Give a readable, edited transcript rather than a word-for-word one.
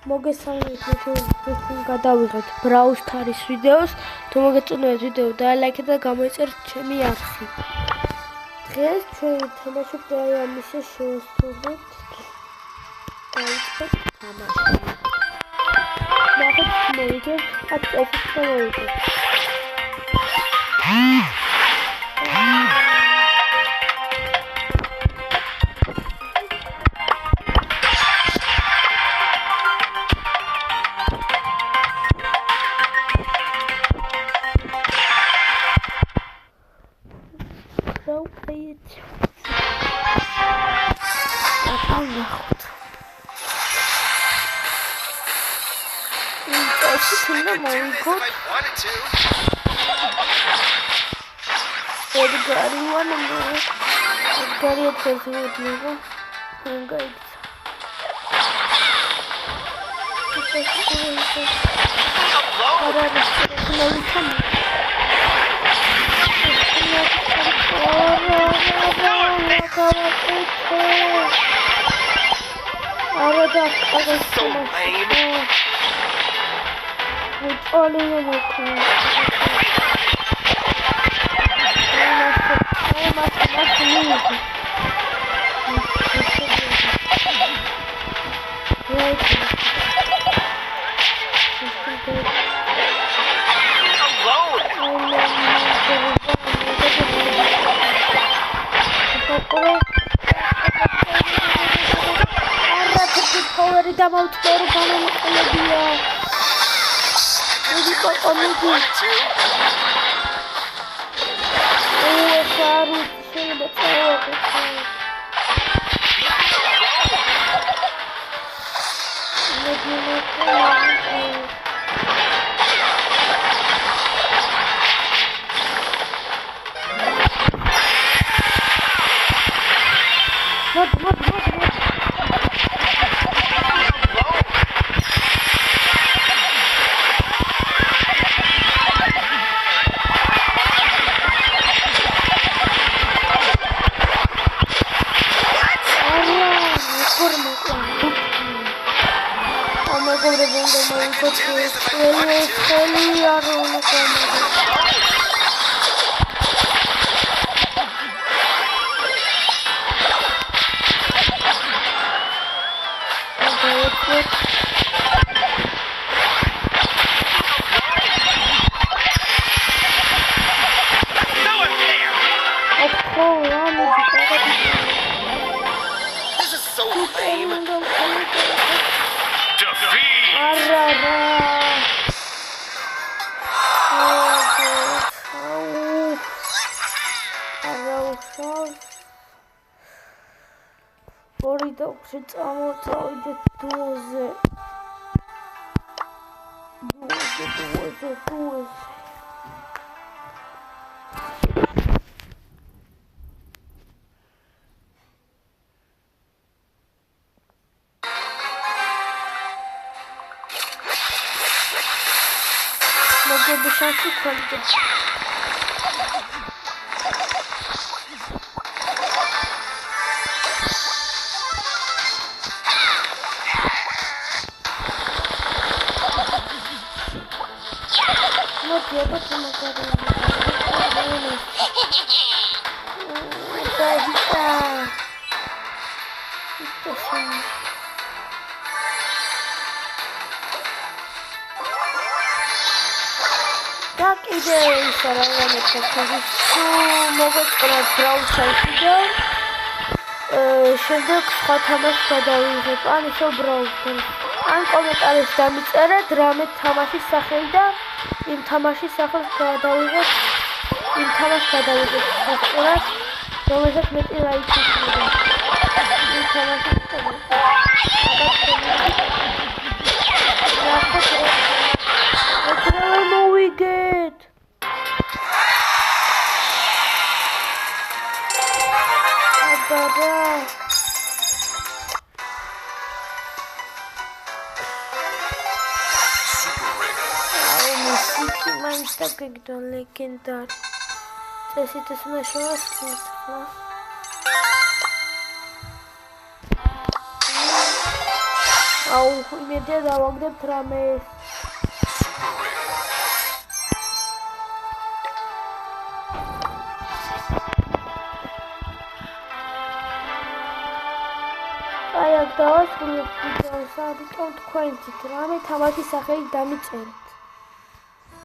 მოგესალმებით, თქვენ გადავიღეთ Brawl Stars ვიდეოს. თუ მოგეწონათ ვიდეო, დაალაიქეთ და გამოიწერეთ ჩემი არხი. დღეს ჩვენ თამაშობთ ამის შევასრულოთ. დაიწყეთ თამაში. ნახეთ მოვიდეთ, აწესით მოვიდეთ. შემდეგ სხვა თამაშს გადავიღებ, ან ისევ Brawl Stars. ან კომენტარებში დამიწერეთ რამე თამაშის სახელი და იმ თამაშის სახელს გადავიღებ, იმ თამაშს გადავიღებ სასწრაფოდ, რომელსაც მეტი ლაიქი იქნება. იმ თამაშს მოვიგეთ. Don't legendary. Წესით ეს მაშინაც ხმა. აუ, იმედია დავაგდებთ რამეს. აი აქ დავასრულებ ვიდეოს, ამიტომ თქვენც რამე თამაშის სახელი დამიწერე.